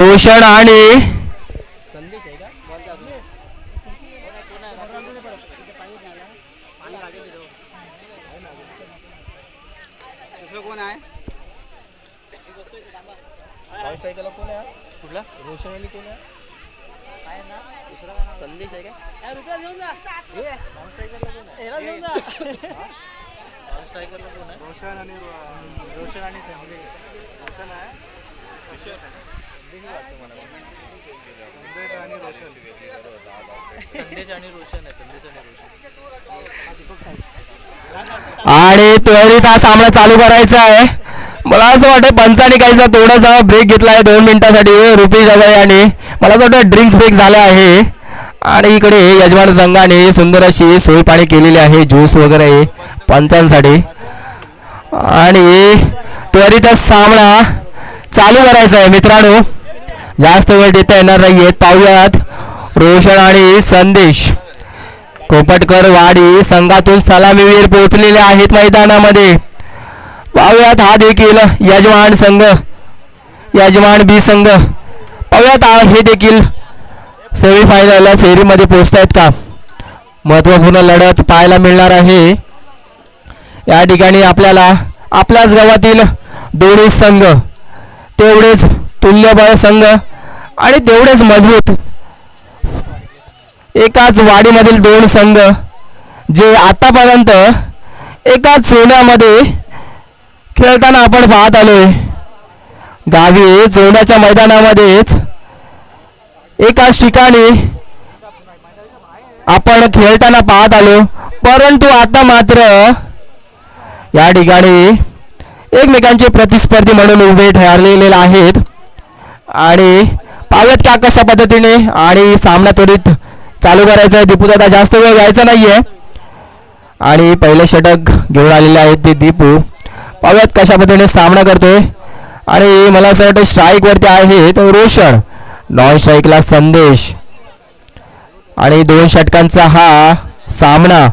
रोशन आणि संदेश आहे का आणि त्वरित हा सामना चालू करायचा आहे. मला असं वाटतं पंचाने काहीसा थोडासा ब्रेक घेतला आहे 2 मिनिटांसाठी रुपी जवळ आणि मला असं वाटतं ड्रिंक्स ब्रेक झाला आहे. आणि इकडे यजमान संघाने सुंदर अशी सोय पाणी केलेली आहे ज्यूस वगैरे पंचांसाठी. आणि त्वरितच सामना चालू करायचा आहे मित्रांनो. जास्त वेळ देता येणार नाहीये. पाहूयात रोशन आणि संदेश कोपटकर वाडी संघातून सलामीवीर पोहोचलेले आहेत मैदानामध्ये. पाहूयात हा देखील यजमान संघ यजमान बी संघ. पाहूयात हे देखील सेमीफायनल फेरीमध्ये पोहोचतायत का. महत्त्वपूर्ण लढत पाहायला मिळणार आहे या ठिकाणी आपल्याला. आपल्याच गावातील दोन्ही संघ तेवढेच तुल्यबळ संघ आणि तेवढेच मजबूत एकाच वाडीमधील 2 संघ जे आतापर्यंत एकाच सोन्यामध्ये खेळताना आपण पाहत आलोय. गावी सोन्याच्या मैदानामध्येच एकाच ठिकाणी आपण खेळताना पाहत आलो. परंतु आता मात्र या ठिकाणी एकमेकांचे प्रतिस्पर्धी म्हणून उभे ठरलेले आहेत. आणि पाहूयात का कशा पद्धतीने आणि सामना त्वरित चालू करायचा आहे. दीपूदादा जास्त वेळ घ्यायचा नाहीये आणि पहिले षटक घेऊन आलेले आहेत ते दीपू. पाहूयात कशा पद्धतीने सामना करतोय. आणि मला असं वाटतं स्ट्राईक वरती आहे तो रोशन, नॉन स्ट्राईकला संदेश. आणि 2 षटकांचा हा सामना.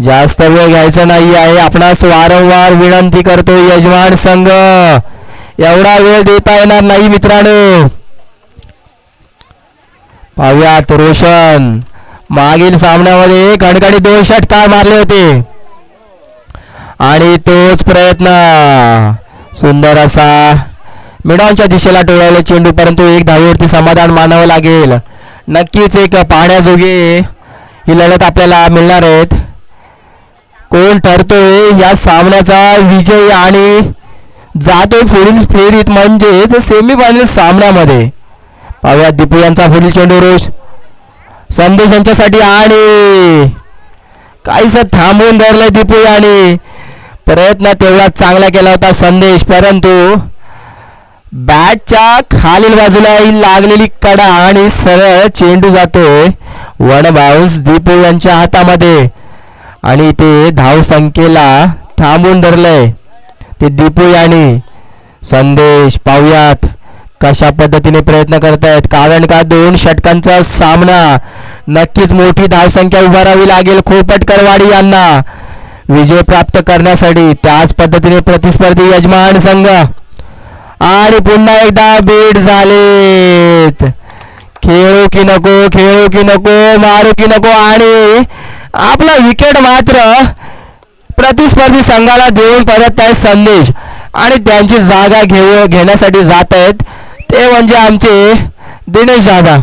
जास्त वेळ घ्यायचा नाही आहे. आपणास वारंवार विनंती करतो यजमान संघ एवढा वेळ देता येणार नाही मित्रांनो. पाहूयात रोशन मागील सामन्यामध्ये खणखणी 2 षटकार मारले होते आणि तोच प्रयत्न सुंदर असा मिडॉनच्या दिशेला टोळवले चेंडू. परंतु 1 धावेवरती समाधान मानावं लागेल. नक्कीच एक पाहण्याजोगे ही लढत आपल्याला मिळणार आहेत. कोण ठरतोय या सामन्याचा विजय आणि जातोय पुढील फेरीत म्हणजेच सेमीफायनल सामन्यामध्ये. पाहूया दीपू यांचा पुढील चेंडू रोष संदेश यांच्यासाठी आणि काहीस थांबवून धरलंय दीपू यांनी. प्रयत्न तेवढा चांगला केला होता संदेश परंतु बॅटच्या खालील बाजूला लागलेली कडा आणि सरळ चेंडू जातोय 1 बाउन्स दीपू यांच्या हातामध्ये. आणि ते धाव संख्येला थांबून धरलंय ते दीपू यांनी. संदेश पाहूयात कशा पद्धतीने प्रयत्न करतायत कारण का 2 षटकांचा सामना. नक्कीच मोठी धावसंख्या उभारावी लागेल खोपटकरवाडी यांना विजय प्राप्त करण्यासाठी. त्याच पद्धतीने प्रतिस्पर्धी यजमान संघ. आणि पुन्हा एकदा बीट झालेत. खेळू की नको, खेळू की नको, मारू की नको. आणि आपला विकेट मात्र प्रतिस्पर्धी संघाला देऊन परत आहे संदेश. आणि त्यांची जागा घेण्यासाठी जात आहेत ते म्हणजे आमचे दिनेश दादा.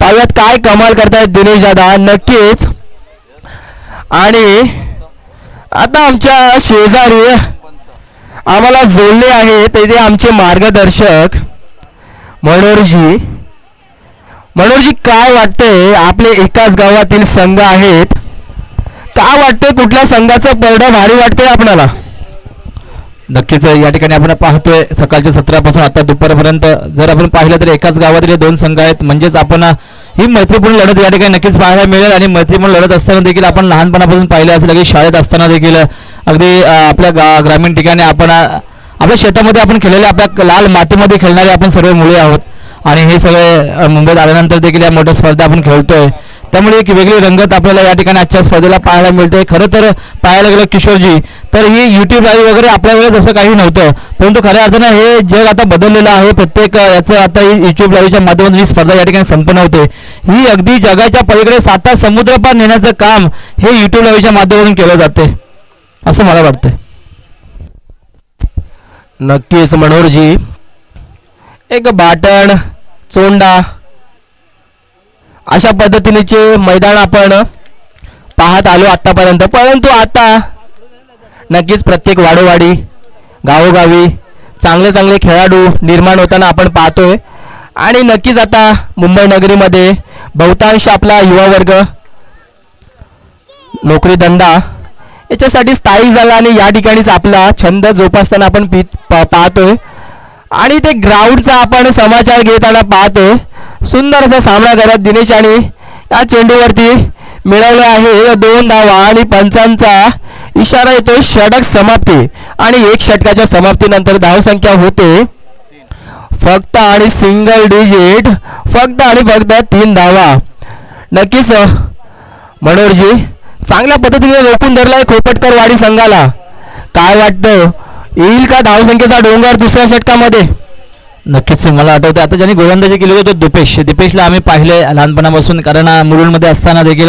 पाहूयात काय कमाल करतायत दिनेश दादा नक्कीच. आणि आता आमच्या शेजारी आम्हाला जोडले आहेत ते आमचे मार्गदर्शक मनोहरजी. मनोहरजी काय वाटतंय आपले एकाच गावातील संघ आहेत काय वाटतंय कुठल्या संघाचं पडणं भारी वाटतंय आपल्याला. नक्कीच या ठिकाणी आपण पाहतोय सकाळच्या 17पासून आता दुपारपर्यंत जर आपण पाहिलं तर एकाच गावातील 2 संघ आहेत म्हणजेच आपण ही मैत्रीपूर्ण लढत या ठिकाणी नक्कीच पाहायला मिळेल. आणि मैत्रीपूर्ण लढत असताना देखील आपण लहानपणापासून पाहिलं असेल की शाळेत असताना देखील अगदी आपल्या ग्रामीण ठिकाणी आपण आपल्या शेतामध्ये आपण खेळलेले आपल्या लाल मातीमध्ये खेळणारे आपण सर्व मुले आहोत. आणि हे सगळे मुंबईत आल्यानंतर देखील या मोठ्या स्पर्धा आपण खेळतोय त्यामुळे एक वेगळी रंगत आपल्याला या ठिकाणी आजच्या स्पर्धेला पाहायला मिळते. खरं तर पाहायला गेलं किशोरजी तर ही यूट्यूब लाईव्ह वगैरे आपल्या वेळेस असं काही नव्हतं, परंतु खऱ्या अर्थानं हे जग आता बदललेलं आहे. प्रत्येक याचं आता यूट्यूब लाईव्हच्या माध्यमातून ही स्पर्धा या ठिकाणी संपन्न होते. ही अगदी जगाच्या पलीकडे 7 समुद्रपार नेण्याचं काम हे यूट्यूब लाईव्हच्या माध्यमातून केलं जाते असं मला वाटतंय. नक्कीच मनोहरजी, एक बाटण चोंडा अशा पद्धतीनेचे मैदान आपण पाहत आलो आतापर्यंत, परंतु आता नक्कीच प्रत्येक वाडोवाडी गावोगावी चांगले चांगले खेळाडू निर्माण होताना आपण पाहतोय. आणि नक्कीच आता मुंबई नगरीमध्ये बहुतांश आपला युवा वर्ग नोकरी धंदा याच्यासाठी स्थायिक झाला आणि या ठिकाणीच आपला छंद जोपासताना आपण पाहतोय. आणि ते ग्राउंडचा आपण समाचार घेताना पाहतोय. सुंदर असा सामना करत दिनेश आणि या चेंडूवरती मिळवले आहे 2 धावा आणि पंचांचा इशारा येतो षटक समाप्ती. आणि 1 षटकाच्या समाप्तीनंतर धावसंख्या होते फक्त आणि सिंगल डिजिट, फक्त आणि फक्त 3 धावा. नक्कीच मनोहरजी चांगल्या पद्धतीने रोखून धरलाय खोपटकर वाडी संघाला. काय वाटतं, येईल का धावसंख्येचा डोंगर दुसऱ्या षटकामध्ये? नक्कीच मला आठवतं आता ज्यांनी गोलंदाजी केली होती दिपेशला आम्ही पाहिले लहानपणापासून, कारण मुलुंडमध्ये असताना देखील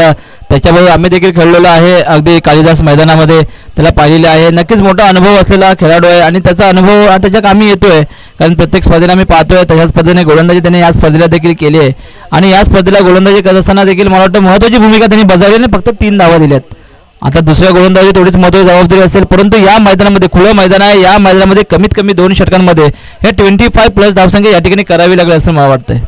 त्याच्याबरोबर आम्ही देखील खेळलेलो आहे. अगदी कालिदास मैदानामध्ये त्याला पाहिलेले आहे. नक्कीच मोठा अनुभव असलेला खेळाडू आहे आणि त्याचा अनुभव त्याच्या कामी येतोय, कारण प्रत्येक स्पर्धेला आम्ही पाहतोय तशाच पद्धतीने गोलंदाजी त्याने या स्पर्धेला देखील केली आहे. आणि या स्पर्धेला गोलंदाजी करत असताना देखील मला वाटतं महत्त्वाची भूमिका त्यांनी बजावली आणि फक्त 3 धावा दिल्यात. आता दुसऱ्या गोलंदाजी तेवढीच महत्त्वाची जबाबदारी असेल, परंतु या मैदानामध्ये खुलं मैदान आहे, या मैदानामध्ये कमीत कमी 2 षटकांमध्ये हे 25+ धावसंख्या या ठिकाणी करावी लागेल असं मला वाटतंय.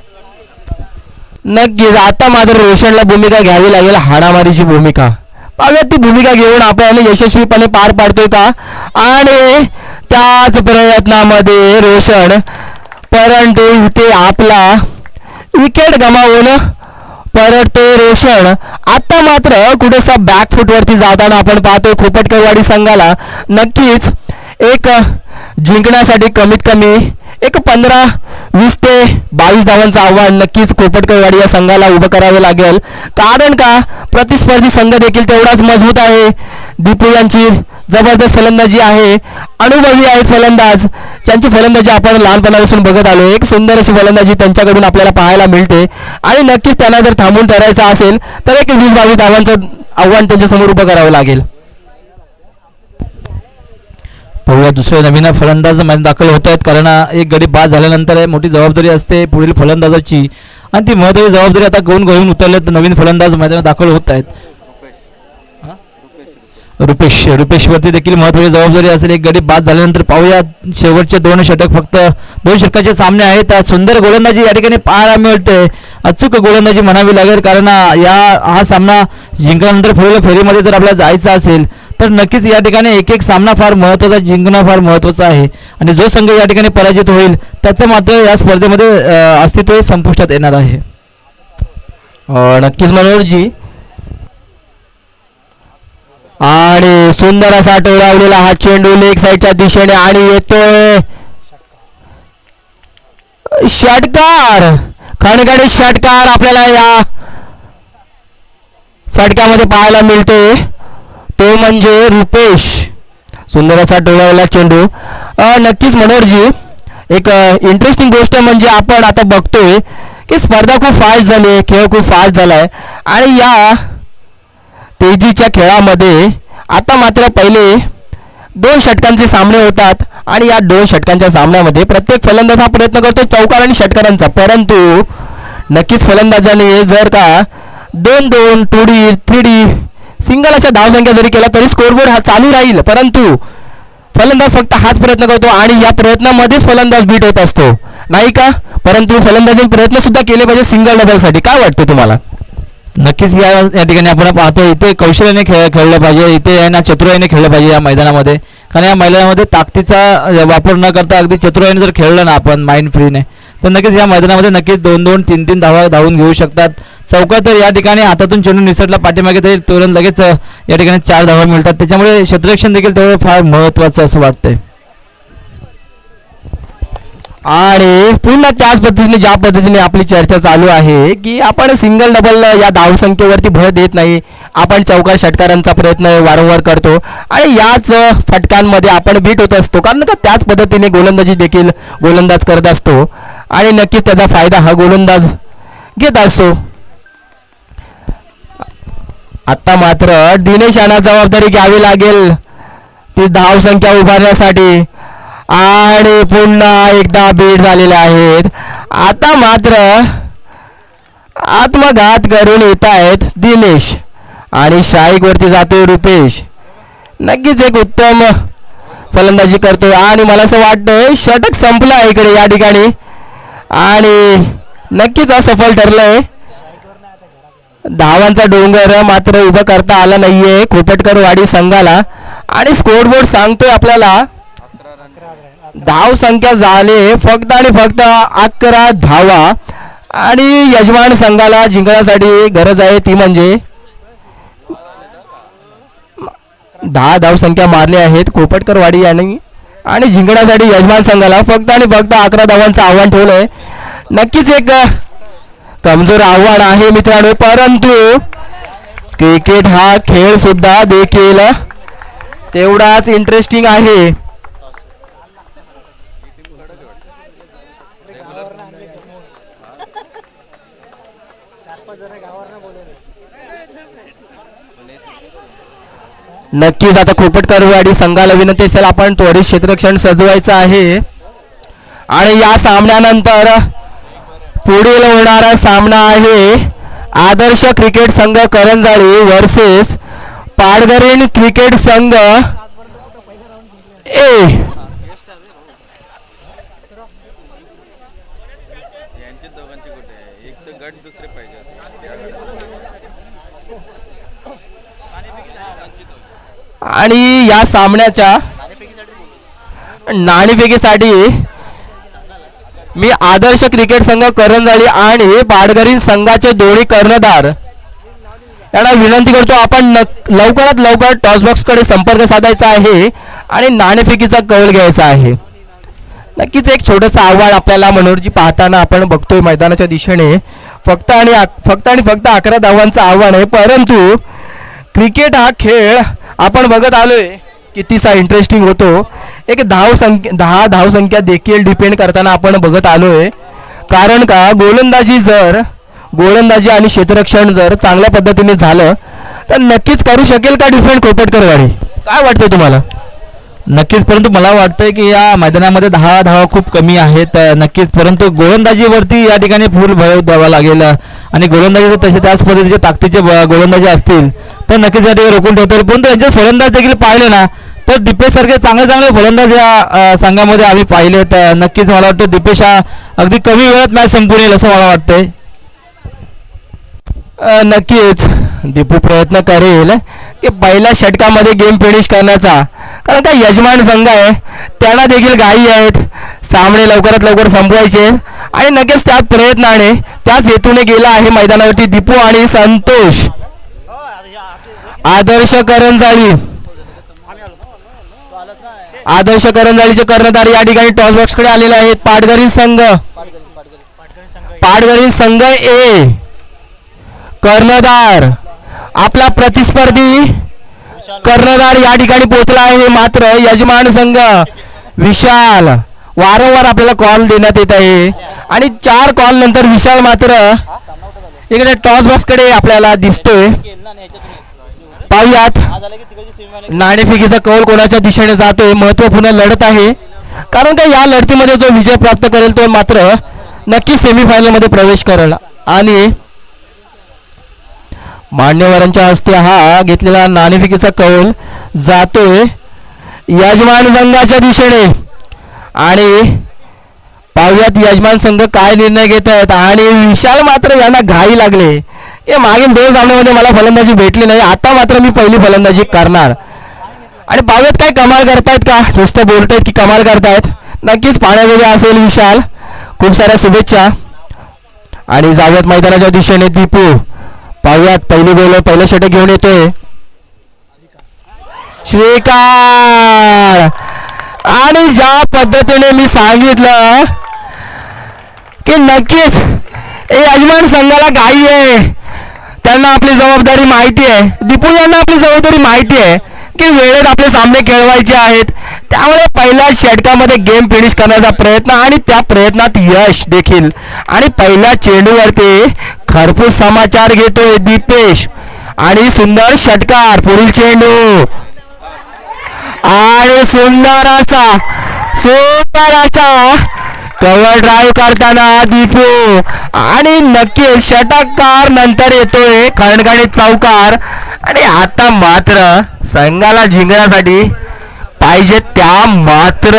नक्कीच आता मात्र रोशनला भूमिका घ्यावी लागेल, हाणामारीची भूमिका. पाहूयात ती भूमिका घेऊन आपण यशस्वीपणे पार पाडतोय का. आणि त्याच प्रयत्नामध्ये रोशन, परंतु इथे आपला विकेट गमावून परतते रोशन. आता मात्र कुठेसा बॅकफुटवरती जाताना आपण पाहतोय खोपटकरवाडी संघाला. नक्कीच एक जिंकण्यासाठी कमीत कमी एक 15-20 ते 22 धावांचं आव्हान नक्कीच खोपटकरवाडी या संघाला उभं करावे लागेल, कारण का प्रतिस्पर्धी संघ देखील तेवढाच मजबूत आहे. दीपू यांची जबरदस्त फलंदाजी आहे, अनुभवी आहेत फलंदाज, ज्यांची फलंदाजी आपण लहानपणापासून बघत आलो. एक सुंदर अशी फलंदाजी त्यांच्याकडून आपल्याला पाहायला मिळते. आणि नक्कीच त्यांना जर थांबून धरायचं असेल तर एक 20-22 धावांचं आव्हान त्यांच्यासमोर उभं करावं लागेल. पाहूया दुसरे नवीन फलंदाज मैदान दाखल होत आहेत, कारण एक गडी बाद झाल्यानंतर मोठी जबाबदारी असते पुढील फलंदाजाची, आणि ती महत्त्वाची जबाबदारी आता घेऊन उतरलेत नवीन फलंदाज मैदानात दाखल होत आहेत. रुपेशवरती देखील महत्त्वाची जबाबदारी असेल. एक गडी बाद झाल्यानंतर पाहूया शेवटचे 2 षटक, फक्त 2 षटकाचे सामने आहेत. सुंदर गोलंदाजी या ठिकाणी पाहायला मिळते, अचूक गोलंदाजी म्हणावी लागेल, कारण हा सामना जिंकल्यानंतर पुढील फेरीमध्ये जर आपल्याला जायचं असेल तर नक्कीच या ठिकाणी एक सामना फार महत्त्वाचा, जिंकणं फार महत्त्वाचं आहे. आणि जो संघ या ठिकाणी पराजित होईल त्याचं मात्र या स्पर्धेमध्ये अस्तित्व संपुष्टात येणार आहे. नक्कीच मनोहरजी. आणि सुंदर असा टोळावलेला हा चेंडू लेग साईडच्या दिशेने आणि येतोय षटकार, खणखणीत षटकार आपल्याला या फटक्यामध्ये पाहायला मिळतोय, तो म्हणजे रुपेश. सुंदर असा टोळावलेला चेंडू. नक्कीच मनोहरजी, एक इंटरेस्टिंग गोष्ट म्हणजे आपण आता बघतोय की स्पर्धा खूप फास्ट झाली आहे, खेळ खूप फास्ट झालाय. आणि या तेजीच्या खेळामध्ये आता मात्र पहिले 2 षटकांचे सामने होतात आणि या 2 षटकांच्या सामन्यामध्ये प्रत्येक फलंदाज हा प्रयत्न करतो चौकार आणि षटकारांचा, परंतु नक्कीच फलंदाजाने जर का 2-2, 2D, 3D सिंगल अशा धावसंख्या जरी केला तरी स्कोरबोर्ड हा चालू राहील, परंतु फलंदाज फक्त हाच प्रयत्न करतो आणि या प्रयत्नामध्येच फलंदाज बीट होत असतो, नाही का. परंतु फलंदाजांनी प्रयत्न सुद्धा केले पाहिजे सिंगल डबलसाठी. काय वाटतं तुम्हाला? नक्कीच या ठिकाणी आपण पाहतो इथे कौशल्याने खेळलं पाहिजे, इथे आहे ना चतुराईने खेळलं पाहिजे या मैदानामध्ये, कारण या मैदानामध्ये ताकदीचा वापर न करता अगदी चतुराईने जर खेळलं ना आपण माइंड फ्रीने तर नक्कीच या मैदानामध्ये नक्कीच 2-2, 3-3 धावा धावून घेऊ शकतात. चौका तर या ठिकाणी हातातून चेंडू निसटला पाठीमागे तरी तुरंत लगेच या ठिकाणी 4 धावा मिळतात, त्याच्यामुळे क्षेत्ररक्षण देखील तेवढं फार महत्त्वाचं असं वाटतंय. आणि पुन्हा त्याच पद्धतीने ज्या पद्धतीने आपली चर्चा चालू आहे की आपण सिंगल डबल या धावसंख्येवरती भर देत नाही, आपण चौकार षटकारांचा प्रयत्न वारंवार करतो आणि याच फटकांमध्ये आपण बीट होत असतो, कारण का त्याच पद्धतीने गोलंदाजी देखील गोलंदाज करत असतो आणि नक्कीच त्याचा फायदा हा गोलंदाज घेत असतो. आता मात्र दिनेश यांना जबाबदारी घ्यावी लागेल ती धावसंख्या उभारण्यासाठी आणि पुन्हा एकदा बीट झालेले आहेत. आता मात्र आत्मघात करून येत आहेत दिनेश आणि शाईक वरती जातोय रुपेश. नक्कीच एक उत्तम फलंदाजी करतोय आणि मला असं वाटतंय षटक संपलं आहे इकडे या ठिकाणी आणि नक्कीच असफल ठरलंय. धावांचा डोंगर मात्र उभं करता आला नाहीये खोपटकरवाडी संघाला आणि स्कोरबोर्ड सांगतोय आपल्याला धाव संख्या झाले फक्त आणि फक्त 11 धावा आणि यजमान संघाला जिंकण्यासाठी गरज आहे ती म्हणजे 10 धावसंख्या मारली आहेत खोपटकरवाडी यांनी आणि जिंकण्यासाठी यजमान संघाला फक्त आणि फक्त 11 धावांचं आव्हान ठेवलंय. नक्कीच एक कमजोर आव्हान आहे मित्रांनो, परंतु क्रिकेट हा खेळ सुद्धा देखील तेवढाच इंटरेस्टिंग आहे. नक्कीच आता खोपटकरवाडी संघाला विनंती असेल आपण त्वरित क्षेत्ररक्षण सजवायचं आहे आणि या सामन्यानंतर पुढील होणारा सामना आहे आदर्श क्रिकेट संघ करंजाळी वर्सेस पाडगरीण क्रिकेट संघ ए. आणि या सामन्याच्या नाणेफेकीसाठी मी आदर्श क्रिकेट संघ करंजाळी आणि पाडगरीण संघाचे दोन्ही कर्णधार यांना विनंती करतो आपण लवकरात लवकर टॉस बॉक्स कडे संपर्क साधायचा आहे आणि नाणेफेकीचा कौल घ्यायचा आहे. नक्कीच एक छोटंसं आव्हान आपल्याला मनोरंजी पाहताना आपण बघतोय मैदानाच्या दिशेने फक्त आणि फक्त 11 धावांचं आव्हान आहे, परंतु क्रिकेट हा खेळ आपण बघत आलोय कितीसा इंटरेस्टिंग होतो. एक 10 धावसंख्या देखील डिपेंड करताना आपण बघत आलोय, कारण का गोलंदाजी आणि क्षेत्ररक्षण जर चांगल्या पद्धतीने झालं तर नक्कीच करू शकेल का डिफेंड खोपटकरवाडी, काय वाटतंय तुम्हाला? नक्कीच, परंतु मला वाटतंय की या मैदानामध्ये 10 धावा खूप कमी आहेत नक्कीच, परंतु गोलंदाजीवरती या ठिकाणी फुल भर द्यावा लागेल आणि गोलंदाजी तसे त्याच पद्धतीचे ताकदीचे गोलंदाजी असतील तर नक्कीच या ठिकाणी रोखून ठेवतील. परंतु यांचे फलंदाज देखील पाहिले ना तर दीपेश सारखे चांगले फलंदाज या संघामध्ये आम्ही पाहिले, तर नक्कीच मला वाटतं दीपेश हा अगदी कमी वेळात मॅच संपून येईल असं मला वाटतंय. नक्कीच दीपू प्रयत्न करेल की पहिल्या षटकामध्ये गेम फिनिश करण्याचा, कारण का यजमान संघ आहे त्यांना देखील घाई आहेत, सामने लवकरात लवकर संपवायचे आणि नक्कीच त्याच प्रयत्नाने त्याच हेतूने गेला आहे मैदानावरती दीपू आणि संतोष. आदर्श करंजाळीचे कर्णधार या ठिकाणी टॉस बॉक्स कडे आलेले आहेत. पाडगरीण संघ ए कर्णधार आपला प्रतिस्पर्धी कर्णधार या ठिकाणी पोहोचला आहे, मात्र यजमान संघ विशाल वारंवार आपल्याला कॉल देण्यात येत आहे आणि 4 कॉल नंतर विशाल मात्र इकडे टॉस बॉक्स कडे आपल्याला दिसतोय. पाहूयात नाणेफेकीचा कौल कोणाच्या दिशेने जातोय. महत्वपूर्ण लढत आहे, कारण का या लढतीमध्ये जो विजय प्राप्त करेल तो मात्र नक्की सेमीफायनल मध्ये प्रवेश करेल आणि मान्यवरांच्या हस्ते हा घेतलेला नाणेफेकीचा कौल जातोय यजमान संघाच्या दिशेने आणि पाहूयात यजमान संघ काय निर्णय घेत आहेत. आणि विशाल मात्र यांना घाई लागले, हे मागील 2 सामन्यामध्ये मला फलंदाजी भेटली नाही, आता मात्र मी पहिली फलंदाजी करणार. आणि पाहूयात काय कमाल करतायत का, नुसतं बोलतायत की कमाल करतायत. नक्कीच पाण्याजोगे असेल विशाल, खूप साऱ्या शुभेच्छा. आणि जाऊयात मैदानाच्या दिशेने दीपू. पाहूयात पहिलं षटक घेऊन येतोय श्रीकांत. आणि ज्या पद्धतीने मी सांगितलं की नक्कीच हे यजमान संघाला घाई आहे. त्यांना आपली जबाबदारी माहिती आहे. दीपू यांना आपली जबाबदारी माहिती आहे की वेळेत आपले सामने खेळवायचे आहेत. त्यामुळे पहिल्या षटकामध्ये गेम फिनिश करण्याचा प्रयत्न आणि त्या प्रयत्नात यश देखील. आणि पहिल्या चेंडूवरती खरपूस समाचार घेतोय दीपेश आणि सुंदर षटकार. पुढील चेंडू आणि सुंदर असा कव्हर ड्राईव्ह करताना दीपू आणि नक्कीच षटकार नंतर येतोय खणखणीत चौकार. आणि आता मात्र संघाला जिंकण्यासाठी पाहिजे त्या मात्र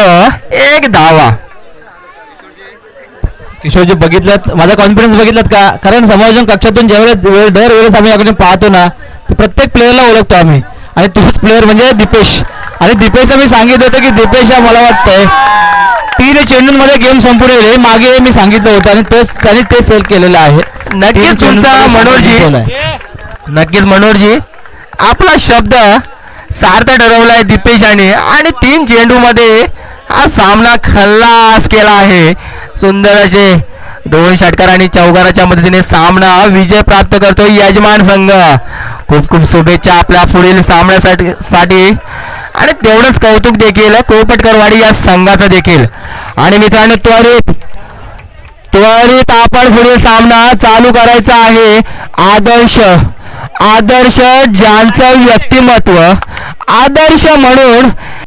एक धावा. किशोरजी बघितलात माझा कॉन्फिडन्स बघितलात का? कारण समायोजन कक्षातून ज्यावेळेस दरवेळेस आम्ही याकडे पाहतो ना ते प्रत्येक प्लेअरला ओळखतो आम्ही आणि तोच प्लेअर म्हणजे दीपेश. आणि दीपेशला मी सांगितलं होतं की दीपेश हा मला वाटतंय 3 चेंडूंमध्ये गेम संपूर्ण येईल मागे मी सांगितलं होतं आणि त्याने ते सेल केलेलं आहे. नक्कीच तुमचा मनोहरजी आपला शब्द सार्थ ठरवलाय दीपेशाने आणि 3 चेंडूमध्ये हा सामना खल्लास केला आहे. सुंदर असे 2 षटकार आणि चौकाराच्या मदतीने सामना विजय प्राप्त करतो यजमान संघ. खूप खूप शुभेच्छा आपल्या पुढील सामन्यासाठी आणि तेवढंच कौतुक देखील कोपटकरवाडी या संघाचं देखील. आणि मित्रांनो त्वरित आपण पुढील सामना चालू करायचा आहे. आदर्श ज्यांचं व्यक्तिमत्व आदर्श म्हणून